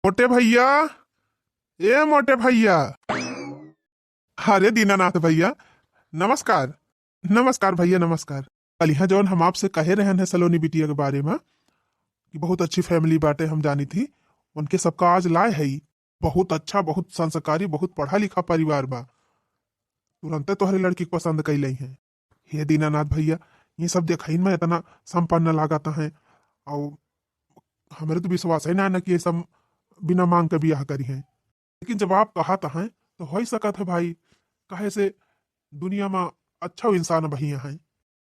मोटे भैया, ए मोटे भैया। अरे दीनानाथ भैया, नमस्कार। नमस्कार भैया, नमस्कार। कल यहाँ जौन हम आपसे कहे रहे हैं सलोनी बिटिया के बारे में कि बहुत अच्छी फैमिली बाटे, हम जानी थी उनके सबका आज लाए है। बहुत अच्छा, बहुत संस्कारी, बहुत पढ़ा लिखा परिवार बा। तुरंत तोहरे लड़की को पसंद कैले हैं। हे दीनानाथ भैया, ये सब देखइन में इतना संपन्न लागता है और हमारे तो विश्वास है ना कि ये सब बिना मांग के ब्याह करी हैं। लेकिन जब आप कहता हैं तो हो ही सकत है भाई, कहे से दुनिया में अच्छा इंसान भैया हैं।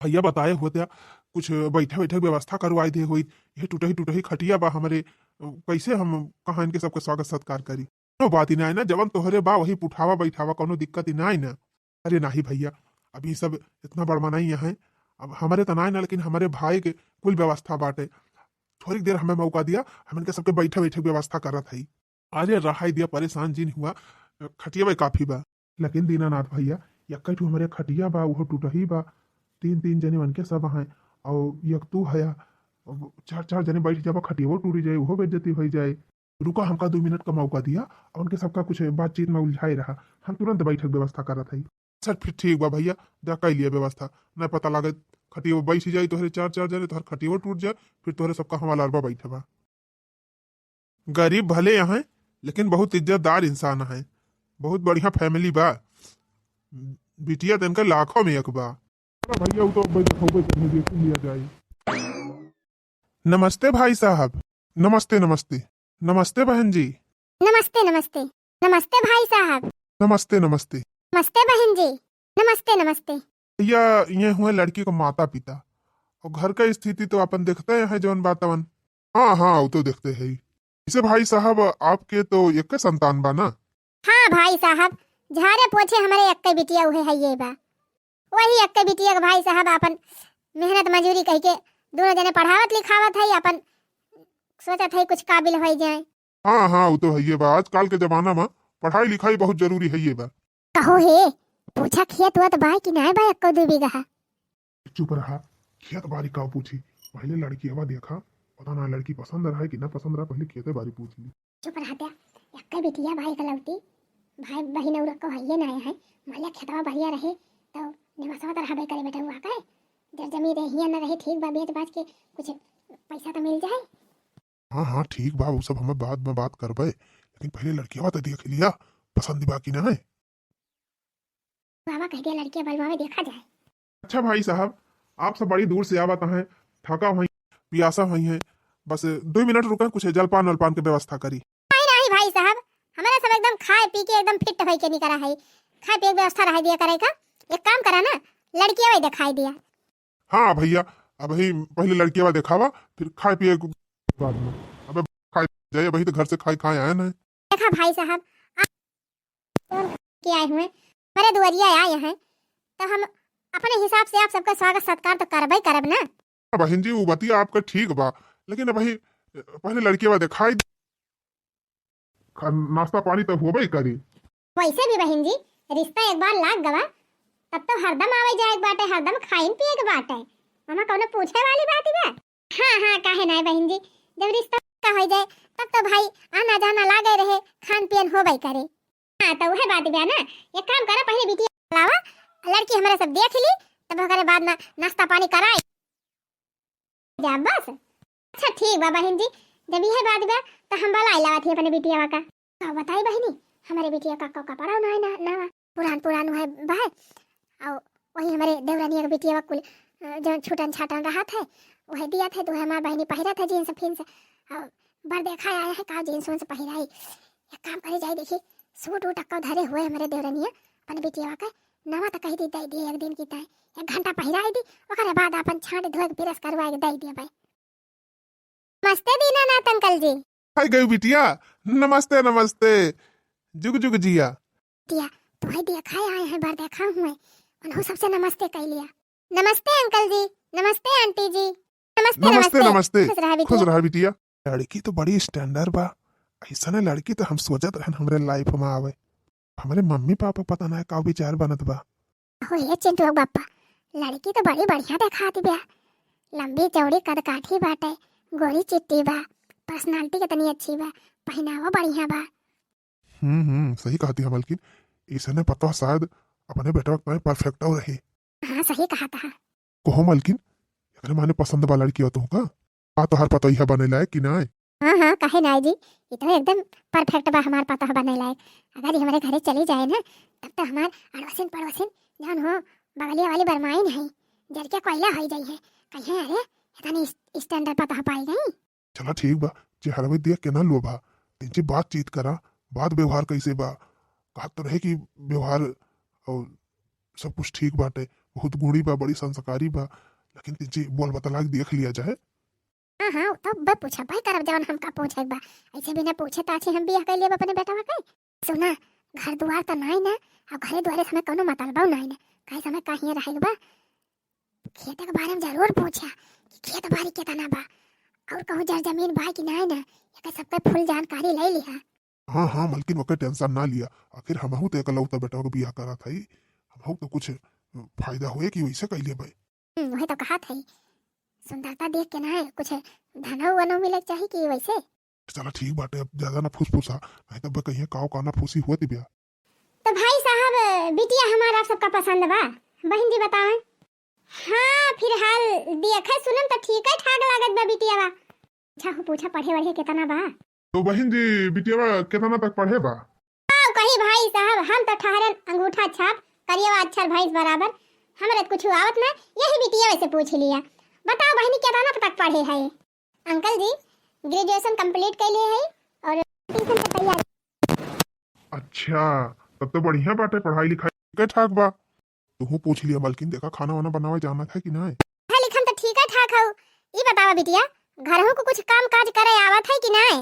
भैया बताए होते कुछ बैठे बैठे व्यवस्था करवाई दे हुई। ये टूटही खटिया बा हमारे, कैसे हम कहा इनके सबके स्वागत सत्कार करी। कोनो बात ही ना है ना, जवन तोहरे बा वही उठावा बैठावा, कोनो दिक्कत ही ना है ना। अरे नहीं भैया, अभी सब इतना बड़मना ही है। अब हमारे तो ना, लेकिन हमारे भाई के कुल व्यवस्था बाटे। थोड़ी देर हमें मौका दिया, हम इनके सबके बैठे बैठे व्यवस्था कर रहा था। अरे रहा दिया, परेशान जिन हुआ। खटिया भाई काफी बा, लेकिन दीनानाथ भैया यक्का ठू हमारे खटिया बा वो टूटही बा। तीन तीन जने बन के सब हैं और यक तू हया, चार चार जने बैठ जाबा, खटिया वो टूटी जाए, वो बेइज्जती हो जाए। रुका, हमका 2 मिनट का मौका दिया और उनके सबका कुछ बातचीत में उलझाई रहा। हम तुरंत बैठक व्यवस्था कर रहा था। सर फिर ठीक बा भैया, जा कर लिया व्यवस्था। न पता लगे खटिया बैठ जाए तोहरे चार चार जने, तोहर खटिया टूट जाए, फिर तोहरे सबका हमारा अरबा बैठे बा। गरीब भले यहाँ लेकिन बहुत इज्जतदार इंसान है। बहुत बढ़िया फैमिली बा। बिटिया तनका लाखों में एक बा। भैया वो तो देख लिया जाए। नमस्ते भाई साहब। नमस्ते नमस्ते। नमस्ते बहन जी। नमस्ते नमस्ते। नमस्ते भाई साहब। नमस्ते नमस्ते। नमस्ते बहन जी। नमस्ते नमस्ते। भैया ये हुए लड़की को माता पिता, और घर का स्थिति तो अपन देखते हैं जौन बातवन। हाँ हाँ, वो तो देखते है। इसे भाई साहब आपके तो एक संतान बा ना? हाँ भाई साहब, झारे पोछे हमारे एक बिटिया हुए है ये बा। वही एक बिटिया के भाई साहब अपन मेहनत मजूरी कह के दोनों जने पढ़ावत लिखावत है, अपन सोचत है कुछ काबिल हो जाए। हाँ हाँ, वो तो है ये बा। आजकल के जमाना में पढ़ाई लिखाई बहुत जरूरी है ये बा। कहो हे, पूछा खेत हुआ तो बाई कि ना बा 1-2 बीघा। चुप रहा, खेत बारी का पूछी। पहले लड़की हवा देखा, पता ना लड़की पसंद रहा है कि ना पसंद रहा, पहले खेते बारी पूछ ली। चुप रहा त्या, एक बिटिया भाई कलौती भाई बहिन और को हइये ना है। माला खेतवा बढ़िया रहे तो निवासवा तो रहबे करे बेटा। हुआ करे जब जमीन रही ना रहे, ठीक बा, बेच बाच के कुछ पैसा तो मिल जाए। हाँ हाँ ठीक बा, वो सब हमें बाद में बात करबे, लेकिन पहले लड़की हवा तो देख लिया, पसंद बा कि ना है। बाबा कह दिया लड़की बलवा में देखा जाए। अच्छा भाई साहब, आप सब बड़ी दूर से आवत हैं, थका हुई पियासा हुई हैं, बस 2 मिनट रुके, कुछ जलपान वलपान की व्यवस्था करी। नहीं भाई साहब, हमारा सब एकदम खाए पी के एकदम फिट होई के नहीं करा है। खाए पी के व्यवस्था रह दिया करे का। एक काम करा ना, लड़की वही दिखाई दिया। हाँ भैया, अब ही पहले लड़की हवा दिखावा, फिर खाए पिए बाद में। अबे खाए जाइए, वही तो घर से खाए खाए आए ना। देखा भाई साहब, आप के आए हुए हमारे दुआरिया आए हैं तो हम अपने हिसाब से आप सबका स्वागत सत्कार तो करबे करब ना। बहन जी वो बतिया आपका ठीक बा, लेकिन अब ही पहले लड़की हवा दिखाई, नाश्ता पानी तो होबे ही करी। वैसे भी बहन जी, रिश्ता एक बार लाग गवा तब तो हरदम आवे जाए एक बाटे, हरदम खाइन पिए के बाटे। मामा कौनो पूछे वाली बात है? हाँ हाँ, काहे ना बहन जी, जब रिश्ता का हो जाए तब तो भाई आना जाना लागे रहे, खान पियन होबे करे। हाँ तो वह बात बा ना। एक काम करा, पहले बिटिया लावा, लड़की हमारे सब देख ली, तब ओकरे बाद ना नाश्ता पानी कराई जा बस। अच्छा ठीक बा बहन जी, जब यह बात बा तो हम बलाई लावा थी अपने बिटिया का। तो बताई बहनी, हमारे बिटिया का कपड़ा ना पुरान पुरान है भाई, और वही हमारे देवरानी का बिटिया कुल जो छूटन छाटन रहा था वह दिया था, तो हमारे बहनी पहिरा था जींस फिर और बर देखा आया है का जींस से पहिराई। एक काम करे जाए, देखी सूट वूट अक्का धरे हुए हमारे देवरानिया अपन बिटिया का नवा तो कही दी दे दी, एक दिन की ताई 1 घंटा पहिराई दी, ओकरे बाद अपन छाट धोए पिरस करवा के दे दिया भाई। नमस्ते दीनानाथ अंकल जी। हाय गई बिटिया, नमस्ते नमस्ते, जुग जुग जिया। दिया तुम्हें दिया खाए आए हैं, बार देखा हुए उन्होंने सबसे नमस्ते कह लिया। नमस्ते अंकल जी। नमस्ते आंटी जी। नमस्ते नमस्ते नमस्ते। खुश बिटिया। रहा बिटिया। लड़की तो बड़ी स्टैंडर्ड बा। ऐसा ना लड़की तो हम सोचत रहन हमरे लाइफ में आवे। हमारे मम्मी पापा पता ना का विचार बनत बा। हो ये चिंटू बापा, लड़की तो बड़ी बढ़िया दिखाती बा। लंबी चौड़ी कद काठी बाटे, गोरी चिट्टी बा, पर्सनालिटी कितनी अच्छी बा, पहनावा बढ़िया बा। सही कहती है मालकिन। इसे ने पता शायद अपने बेटा में परफेक्ट हो रही। हाँ सही कहा था। कहो मालकिन, एकरे माने पसंद वाला लड़की हो तो का आ तो हर पता ही बने लायक कि ना। हाँ हाँ कहे ना जी, ये तो एकदम परफेक्ट बा हमार पता बने लायक। अगर ये हमारे घरे चली जाए ना तब तो हमार अड़ोसिन पड़ोसिन जान हो बगलिया वाली बरमाइन है जर के कोयला हो जाई है। कहे अरे इतनी स्टैंडर्ड पता पाई गई। चला ठीक बा, चेहरा में देख के ना लो बा, तिनची बातचीत करा, बात व्यवहार कैसे बा, कहा तो रहे कि व्यवहार और सब कुछ ठीक बाटे, बहुत गुणी बा, बड़ी संस्कारी बा, लेकिन तिनची बोल बतला के देख लिया जाए। हाँ हाँ तो बस पूछा भाई करब जवन हमका पूछे बा, ऐसे बिना पूछे ताछे हम बियाह कर लिए अपने बेटा के। सुना घर दुआर तो नहीं ना, और घरे द्वारे समय कोनो मतलबा नहीं ना, कहे समय कहीं रहेगा बा। खेत के बारे में जरूर पूछा कि खेत बाड़ी कितना बा और कहूँ जर जमीन बा कि नहीं ना, ये सबके फुल जानकारी ले लिया। हाँ हाँ मालकिन, वके टेंशन ना लिया, आखिर हमहू तो एकलौता बेटा के बियाह करा था, हमहू तो कुछ फायदा हुए कि वैसे कैले भाई। वही तो कहा था, सुंदरता देख के ना कुछ धनो वनो मिले चाहिए कि वैसे। चला ठीक बाटे, अब ज्यादा ना फुसफुसा, नहीं तब कहीं काव काना फूसी हुआ थी ब्याह। तो भाई साहब बिटिया हमारा आप सबका पसंद बा, बहन जी बताएं। हाँ फिलहाल देखे सुनम तो ठीक है ठाक लागत बा बिटिया बा। अच्छा हो पूछा पढ़े वढ़े कितना बा। तो बहन जी बिटिया कितना तक पढ़े बा? आओ कही भाई साहब हम तो ठहरन अंगूठा छाप करिएवा अक्षर भैंस बराबर, हमारे कुछ आवत ना, यही बिटिया वैसे पूछ लिया। बताओ बहनी कितना तक पढ़े है? अंकल जी ग्रेजुएशन कंप्लीट कर लिए है और ट्यूशन की तैयारी। अच्छा तब तो बढ़िया बाटे, पढ़ाई लिखाई ठीक ठाक बा। तू पूछ लिया मालकिन, देखा खाना वाना बनावे जाना था कि ना? पढ़ा लिखन तो ठीक है ठाक हो। ये बतावा बिटिया घरों को कुछ काम काज करे आवत है कि नहीं?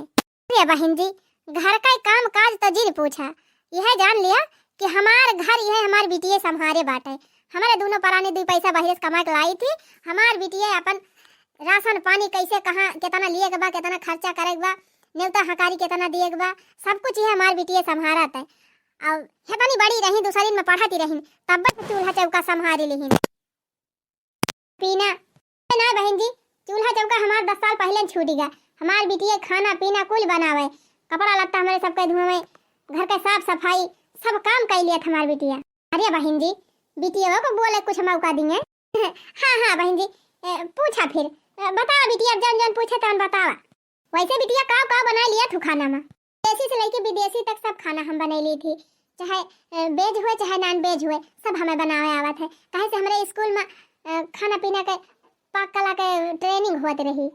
अरे बहन जी घर का काम काज तो जिन पूछा, यह जान लिया कि हमार घर यह हमार बिटिया संभारे बाटे। हमारे दोनों पराने 2 पैसा बाहर से कमा के लाई थी, हमार बिटिया अपन राशन पानी कैसे कहाँ कितना लिए के बा, कितना खर्चा करे के बा, न्योता हकारी कितना दिए के बा, सब कुछ यह हमार बिटिया संभारत है। और हेतनी बड़ी रही दूसरी में पढ़ती रही तब चूल्हा चौका संभारी लिही पीना ना। बहन जी चूल्हा चौका हमार 10 साल पहले छूट गया। हमार बिटिया खाना पीना कुल बनावे, कपड़ा लत्ता हमारे सबके धुआवे, घर का साफ सफाई सब काम कर लिया हमार बिटिया। अरे बहन जी बिटिया को बोले कुछ मौका देंगे। हाँ हाँ बहन जी पूछा फिर बताओ बिटिया, जन जन पूछे तन बतावा। वैसे बिटिया काव काव बना लिया तू खाना में, देसी से लेके विदेशी तक सब खाना हम बना ली थी, चाहे वेज हुए चाहे नॉन वेज हुए सब हमें बनावे आवत है। कहे से हमारे स्कूल में खाना पीना के पाक कला के ट्रेनिंग होत रही।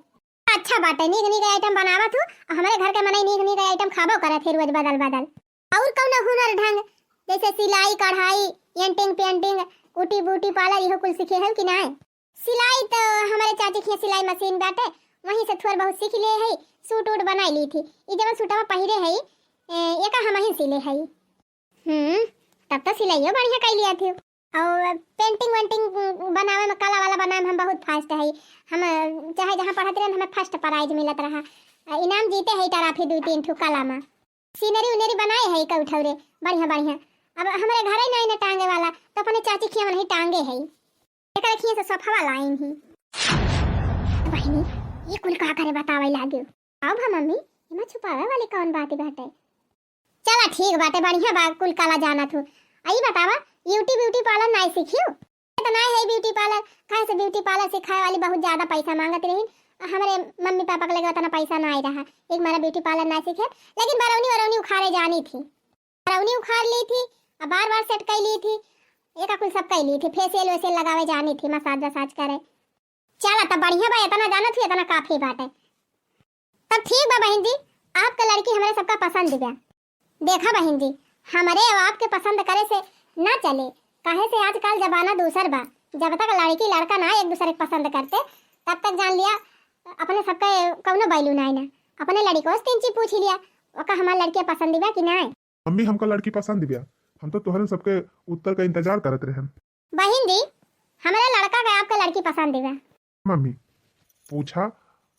अच्छा बात है, नीक नीक आइटम बनावत हूँ, हमारे घर के मने नीक नीक आइटम खाबो करे फिर रोज बदल बदल। और कौन हुनर ढंग जैसे सिलाई कढ़ाई एंटिंग पेंटिंग ऊटी बूटी पार्लर यह कुल सीखे है कि नहीं? सिलाई तो हमारे चाची की सिलाई मशीन बाटे, वहीं से थोड़ा बहुत सीख ले है, सूट वूट बनाई ली थी। ये जब सूटवा पहिरे है एक हम ही सिले है। तब तो सिलाइयो बढ़िया कर लिया थी। और पेंटिंग वेंटिंग बनावे में कला वाला बनावे में हम बहुत फास्ट है। हम चाहे जहाँ पढ़ते रहे हमें फर्स्ट प्राइज मिलत रहा, इनाम जीते है टराफी 2-3 ठू कला में। सीनरी उनरी बनाए है कउठौरे बढ़िया बढ़िया। अब हमारे घर ही नहीं ना टांगे वाला तो अपने चाची खिया नहीं टांगे है, एक रखिए से सफा लाइन ही। बहनी ये कुल का करे बतावे लागे। आओ भा मम्मी इमा छुपावे वाली कौन बात बाटे? चला ठीक बाटे बढ़िया बा कुल काला जाना थू। आई बतावा ब्यूटी पार्लर नहीं सीखियो? तो नहीं है ब्यूटी पार्लर, काहे से ब्यूटी पार्लर सिखाए वाली बहुत ज्यादा पैसा मांगत रही, हमारे मम्मी पापा के लगे उतना पैसा ना आई रहा। एक मारा ब्यूटी पार्लर ना सीखे, लेकिन बरौनी उखाड़े जानी थी, बरौनी उखाड़ ली थी और बार सेट कर ली थी, एक कुल सब कर ली थी, फेशियल वेशियल लगावे जानी थी, मसाज वसाज करे। चला तब बढ़िया बा, इतना जाना थी इतना काफी बात है। तब ठीक बा बहन जी, आपका लड़की हमारे सबका पसंद गया। देखा बहन जी हमारे और आपके पसंद करे से ना चले, काहे से आजकल जमाना दूसर बा, जब तक लड़की लड़का ना एक दूसरे को पसंद करते तब तक जान लिया अपने सबका कौनो बैलू नहीं ना। अपने लड़की से 3 चीज पूछ लिया ओका हमार लड़की पसंद बा कि नहीं। मम्मी हमका लड़की पसंद बिया, हम तो तोहरे सबके उत्तर का इंतजार करत रहे। बहन जी हमारा लड़का का आपका लड़की पसंद बा। मम्मी पूछा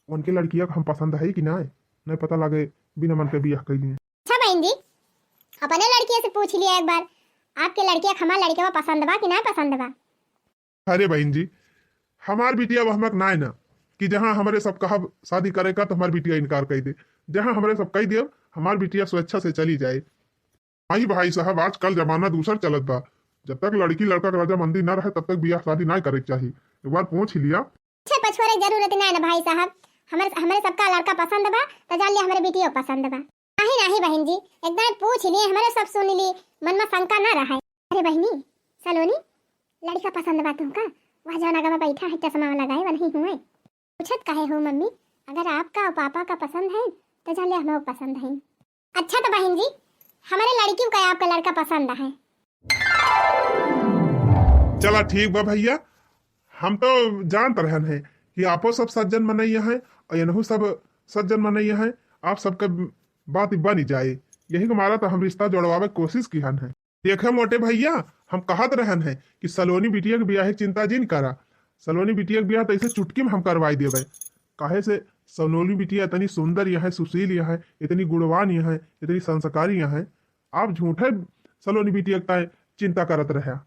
उनके लड़किया हम पसंद है कि नहीं पता लगे बिना मन के बियाह कैली। अच्छा बहन जी अपने लड़किया से पूछ लिया एक बार, आपके लड़किया हमार लड़के पसंद बा कि नहीं पसंद बा? अरे बहन जी हमार बिटिया हमक ना कि जहाँ हमारे सब कहा शादी करेगा तो हमारी बिटिया इनकार कर दे, जहाँ हमारे सब कह दियो हमारी बिटिया स्वेच्छा से चली जाए। आई भाई साहब आजकल जमाना दूसर चलत बा, जब तक लड़की लड़का का रजामंदी ना रहे तब तक बियाह शादी ना करे के चाहिए। एक बार पूछ ही लिया। छे पछोरे की जरूरत नहीं ना भाई साहब, हमारे सबका लड़का पसंद बा तो जान लिया हमारे बिटिया पसंद बा। नहीं नहीं बहन जी, एकदम पूछ लिए हमारे सब सुन ली, मन में शंका ना रहा। अरे बहनी सलोनी लड़का पसंद बा तुमका, वहाँ जाना गवा बैठा है चश्मा लगाए वो नहीं हुए, पूछत काहे हो मम्मी, अगर आपका और पापा का पसंद है तो जान लिया हमें पसंद है। अच्छा तो बहन जी हमारे लड़की को आपका लड़का पसंद है। चला ठीक बा भैया, हम तो जानते रहन है कि आपो सब सज्जन मनैया है और यनहु सब सज्जन मनैया है, आप सबके बात बनी जाए, यही हमारा तो हम रिश्ता जोड़वावे कोशिश की हन है। देखे मोटे भैया हम कहत रहन है कि सलोनी बिटिया के ब्याह की चिंता जिन करा, सलोनी बिटिया के ब्याह तो ऐसे चुटकी में हम करवाई देवे। काहे से सलोनी बिटिया इतनी सुंदर यह है, सुशील यह है, इतनी गुणवान यह है, इतनी संस्कारी यह है, आप झूठे सलोनी बिटिया का चिंता करत रहे।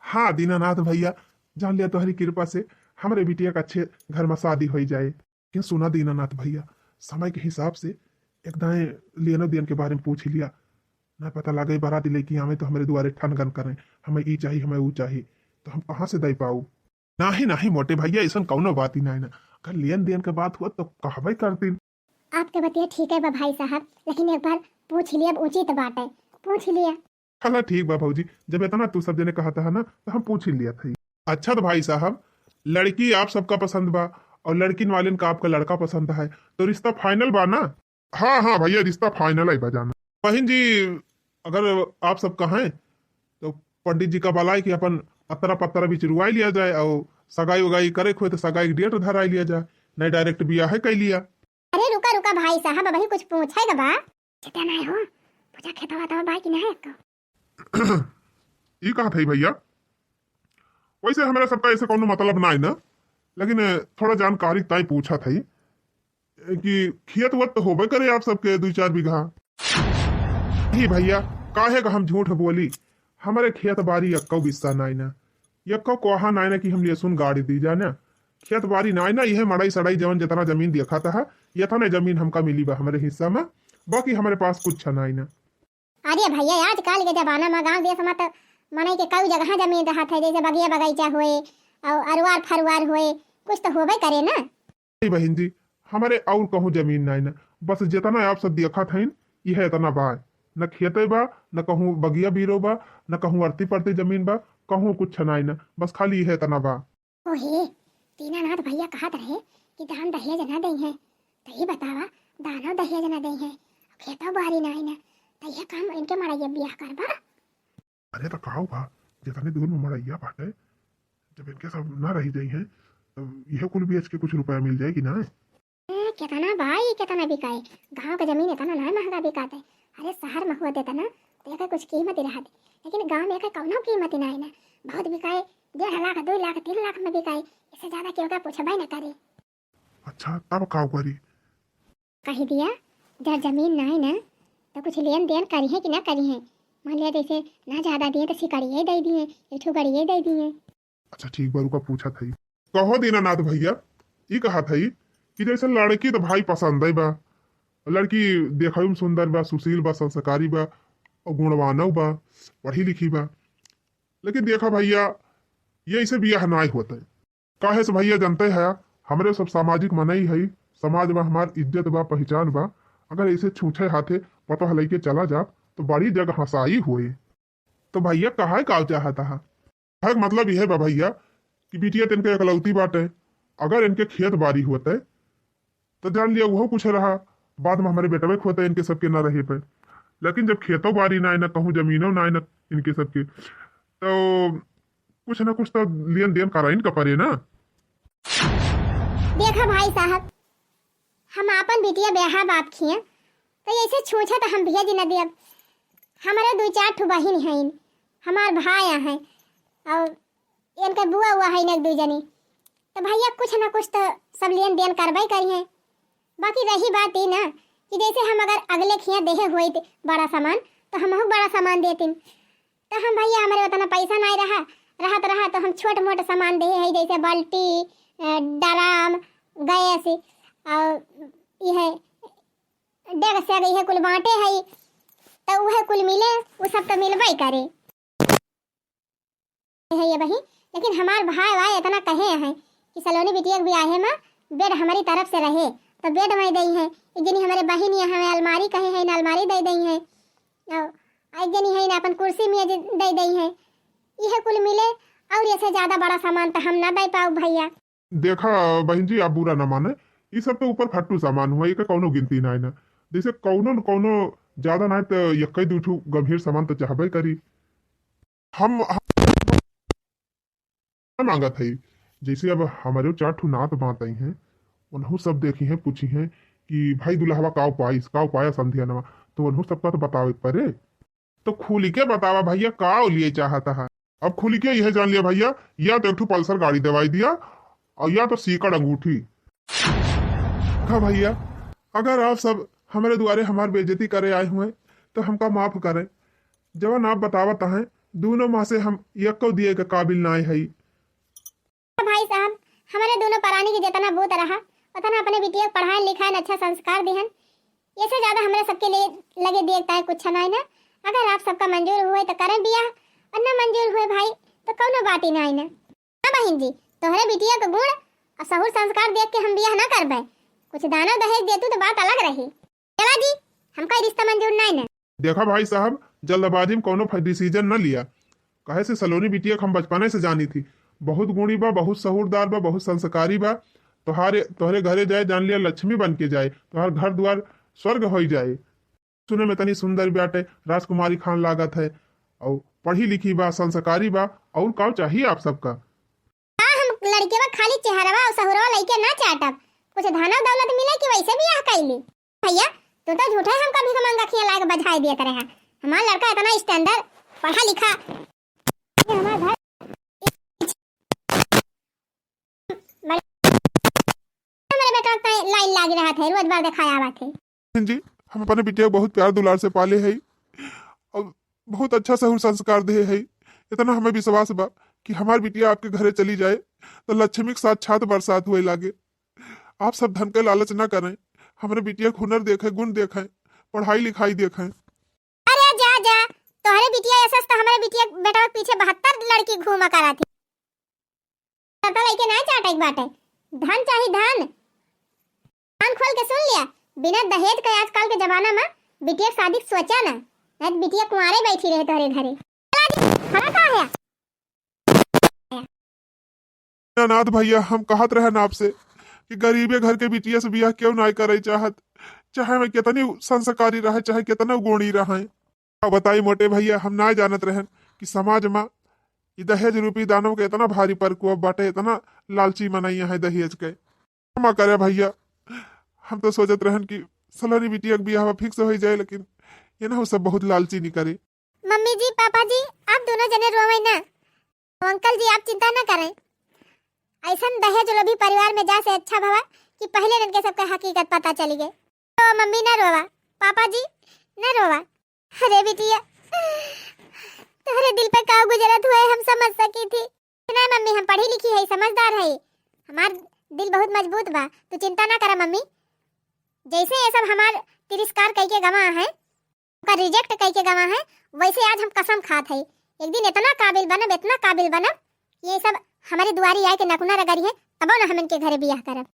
हाँ दीनानाथ भैया जान लिया तुम्हारी कृपा से हमारे बिटिया का अच्छे घर में शादी हो जाए। लेकिन सुना दीनानाथ भैया समय के हिसाब से एक दाएं लेनो देन के बारे में पूछ ही लिया, ना पता लगे बाराती लेके आवे तो हमारे द्वारे ठनगन करें हमें ई चाहिए हमें वो चाहिए, तो हम कहाँ से दे पाऊ। नहीं नहीं मोटे भैया ऐसा कौनो बात ही नहीं ना, अगर लेन देन के बात हुआ तो कहबे करती। आपके बतिया ठीक है भाई साहब, लेकिन एक बार पूछ लिया, उचित बात है, पूछ लिया। चला ठीक बा भाजी, जब इतना तू सब जने कहा था ना तो हम पूछ ही लिया था। अच्छा तो भाई साहब लड़की आप सबका पसंद बा और लड़की वाले का आपका लड़का पसंद है तो रिश्ता फाइनल बा ना। हाँ हाँ भैया रिश्ता फाइनल है बजाना। बहन जी अगर आप सब कहें तो पंडित जी का बुलाए कि अपन अतरा पतरा भी चिरवाई लिया जाए और सगाई उगाई करे खोए तो सगाई डेट धराई लिया जाए, नहीं डायरेक्ट ब्याह है कह लिया। अरे रुका रुका भाई साहब अभी कुछ पूछेगा बा, चिता नहीं हो पूछा खेतवा तो भाई की नहीं है। ये कहा था भैया, वैसे हमारा सबका ऐसे कोनो मतलब ना है ना, लेकिन थोड़ा जानकारी ताई पूछा था कि खेत वत तो होबे करे आप सबके 2-4 बीघा। ही भैया काहे का हम झूठ बोली, हमारे खेत बाड़ी यक्को बिस्सा नाई ना, यक्को कोहा नाई ना कि हम सुन गाड़ी दी जाना, खेत बाड़ी नाई ना, यह मड़ाई सड़ाई जवन जितना जमीन देखा था यतना जमीन हमका मिली बा हमारे हिस्सा में, बाकी हमारे पास कुछ नाई ना। अरे भैया आजकल के जमाना में गांव देश में तो मने के कई जगह जमीन रहा था, जैसे बगिया बगीचा हुए और अरवार फरवार हुए, कुछ तो होबे करे ना। नहीं बहन जी हमारे और कहूँ जमीन नाई ना, बस जितना आप सब देखा था यह इतना बा, न खेते बा न कहूँ बगिया बीरो बा न कहूँ अरती पड़ती जमीन बा, कहूँ कुछ नाई ना, बस खाली यह इतना बा। ओहे दीनानाथ भैया कहत रहे कि दान दहेज ना दे है, तो ये बतावा दानो दहेज ना दे है, खेतो बारी ना है ना, तो ये काम इनके मड़ाइया ब्याह करबा। अरे तो कहो बा जितने दूर में मड़ैया बाटे, जब इनके सब ना रही जाई है तो यह कुल बेच के कुछ रुपया मिल जाएगी ना। कितना भाई कितना बिकाए, गांव का जमीन इतना ना महंगा बिकाता है, अरे शहर में हुआ देता ना तो एक कुछ कीमत रहा दे, लेकिन गांव में एक कौनो कीमत ना है ना, बहुत बिकाए 1.5 लाख 2 लाख 3 लाख में बिकाए, इससे ज्यादा क्यों का पूछबे ना करे। अच्छा तब काव करी कही दिया जब जमीन ना है ना तो कुछ लेन देन करी है कि ना करी है, मान लिया जैसे ना ज्यादा दिए तो सिकड़िए दे दिए, एक ठुकड़िए दे दिए। अच्छा ठीक बारू का पूछा था, कहो दीनानाथ भैया ये कहा था कि जैसे लड़की तो भाई पसंद है बा, लड़की देखा में सुंदर बा, सुशील बा, संस्कारी बा और गुणवानव बा, पढ़ी लिखी बा, लेकिन देखा भैया ये ऐसे बियाह ना होता है। काहे से भैया जानते हैं हमारे सब सामाजिक मनई है, समाज में हमार इज्जत बा पहचान बा, अगर ऐसे छूछे हाथे पता हल के चला जा तो बड़ी जगह हंसाई हुए। तो भैया कहा का चाहता है मतलब यह बा भैया कि बिटिया इनके इकलौती बाटे, अगर इनके खेत बाड़ी होते तो जान लिया वो कुछ रहा, बाद में हमारे बेटवे खोते इनके सबके ना रहे पे, लेकिन जब खेतों बाड़ी ना ना कहूँ जमीनों ना ना इनके सबके, तो कुछ ना कुछ तो लेन देन करा इनका परे ना। देखा भाई साहब हम अपन बिटिया ब्याह बाप किए तो ऐसे छूछा तो हम भैया जी न देव, हमारे 2-4 ठो बहिन हैं, हमार भाई हैं और इनका बुआ हुआ है न 2 जनी, तो भैया कुछ ना कुछ तो सब लेन देन करवाई करिए। बाकी रही बात ही ना कि जैसे हम अगर अगले खिया देहे हुए बड़ा सामान तो हम बड़ा सामान देते, तो हम भैया हमारे उतना पैसा नहीं रहा तो हम छोटे मोटे सामान दे है, जैसे बाल्टी ड्राम गए ऐसे और यह डेग से गई है कुल बांटे है तो वह कुल मिले वो सब तो मिलबे करे है ये बही। लेकिन हमार भाई भाई इतना कहे हैं कि सलोनी बिटिया भी आए माँ बेड हमारी तरफ से रहे तो बेड में दई है। एक जनी हमारे बहन ये हमें अलमारी कहे है, अलमारी दे दई है, और एक जनी है ना अपन कुर्सी में दे दई है। यह कुल मिले और ऐसे ज्यादा बड़ा सामान तो हम ना दे पाओ भैया। देखा बहन जी, आप बुरा ना माने, ये सब तो ऊपर फट्टू सामान हुआ, ये कौनो गिनती ना है ना। जैसे कौनो न कौनो ज्यादा ना तो यक्कई दूठू गंभीर सामान तो चाहबे करी। हम मांगा था जैसे अब हमारे चार ठू नात बात आई हैं, उन्हों सब देखी हैं, पूछी हैं कि भाई दुल्हवा का पाया संध्या नमा, तो उन्हों सबका तो बतावे परे। तो खुली के बतावा भैया का लिए चाहता है। अब खुली के यह जान लिया भैया, या तो एक ठू पल्सर गाड़ी दवाई दिया और या तो सीकड़ अंगूठी। हाँ भैया, अगर आप सब हमारे द्वारे हमारी बेइज्जती करे आए हुए तो हमका माफ करें। जवन आप बतावत हैं दोनों माँ से हम यक्को दिए के काबिल ना है। भाई साहब, हमारे दोनों परानी की जितना बूत रहा उतना अपने बिटिया को पढ़ाए लिखाए अच्छा संस्कार दिहन, ये से ज्यादा हमारे सबके लिए लगे देखता है कुछ नहीं ना। अगर आप सबका मंजूर हुए तो करें बियाह, और न मंजूर हुए भाई तो कौनो बात ही नहीं ना। हाँ बहन जी, तोहरे बिटिया को गुण और सहूर संस्कार देख के हम बियाह ना करबे, कुछ दाना दहेज देतू तो बात अलग रही। चला जी, हमका रिश्ता मंजूर नहीं ना। देखा भाई साहब, जल्दबाजी में कोनो डिसीजन न लिया। कहे से सलोनी बिटिया को हम बचपने से जानी थी, बहुत गुणी बा, बहुत सहूरदार बा, बहुत संस्कारी बा। तोहरे घरे जाए जान लिया लक्ष्मी बन के जाए, तोहर घर द्वार स्वर्ग हो जाए। सुने में तनी सुंदर बाटे, राजकुमारी खान लागत है, और पढ़ी लिखी बा, संस्कारी बा, और का चाहिए आप सबका। हम लड़के बा खाली चेहरवा और सहुरवा लइके ना चाटब, कुछ धन दौलत मिले कि वैसे बियाह कैली। भैया तू तो झूठे हम कभी को मंगा खिया लाके बधाई दिया करे। हमारा लड़का इतना स्टैंडर्ड पढ़ा लिखा, हमारा घर हमारे बेटा का लाइन लाग रहा था, रोज बार दिखाया आवा थे। जी, हम अपने बिटिया को बहुत प्यार दुलार से पाले है और बहुत अच्छा सहूर संस्कार दे है। इतना हमें विश्वास बा कि हमारी बिटिया आपके घरे चली जाए तो लक्ष्मी के साथ छात बरसात हुए लागे। आप सब धन के लालच ना करें, हमारे बिटिया को हुनर देखें, गुण देखें, पढ़ाई लिखाई देखें। अरे जा जा, तोहरे बिटिया ऐसा तो हमारे बिटिया बेटा के पीछे 72 लड़की घूमा करा थी। पता लइके ना चाटे एक बाटे, धन चाहिए धन। कान खोल के सुन लिया, बिना दहेज के आजकल के जमाना में बिटिया शादी सोचा ना, नहीं बिटिया कुंवारे बैठी रहे तोहरे घरे। खड़ा का है नाथ भैया, हम कहत रहे ना आपसे कि गरीबे घर के बिटिया से बियाह क्यों ना करे चाहत, चाहे मैं कितनी संस्कारी रहे, चाहे कितना गुणी रहे। अब बताई मोटे भैया, हम ना जानत रहन कि समाज में दहेज रूपी दानव के इतना भारी प्रकोप बाटे, इतना लालची मनैया है दहेज के। क्षमा करे भैया, हम तो सोचत रहन कि सलोनी बिटिया के बियाह फिक्स हो जाए, लेकिन ये ना सब बहुत लालची नहीं करे। मम्मी जी पापा जी, आप दोनों जने रोवे ना। अंकल जी आप चिंता ना करें, ऐसा दहेज लोभी परिवार में जा से अच्छा भवा कि पहले दिन के सबका हकीकत पता चली गई। तो मम्मी ना रोवा, पापा जी ना रोवा। अरे बिटिया, तुम्हारे दिल पे का गुजरत हुआ है हम समझ सकी थी ना। मम्मी हम पढ़ी लिखी है, समझदार है, हमार दिल बहुत मजबूत बा, तू चिंता ना करा मम्मी। जैसे ये सब हमार तिरस्कार कई के गवा है, का रिजेक्ट कई के गवा है, वैसे आज हम कसम खात है एक दिन इतना काबिल बनब, इतना काबिल बनब, ये सब हमारे दुआरी आए के नकुना रगड़ी है, तब ना हम इनके घरे बियाह करब।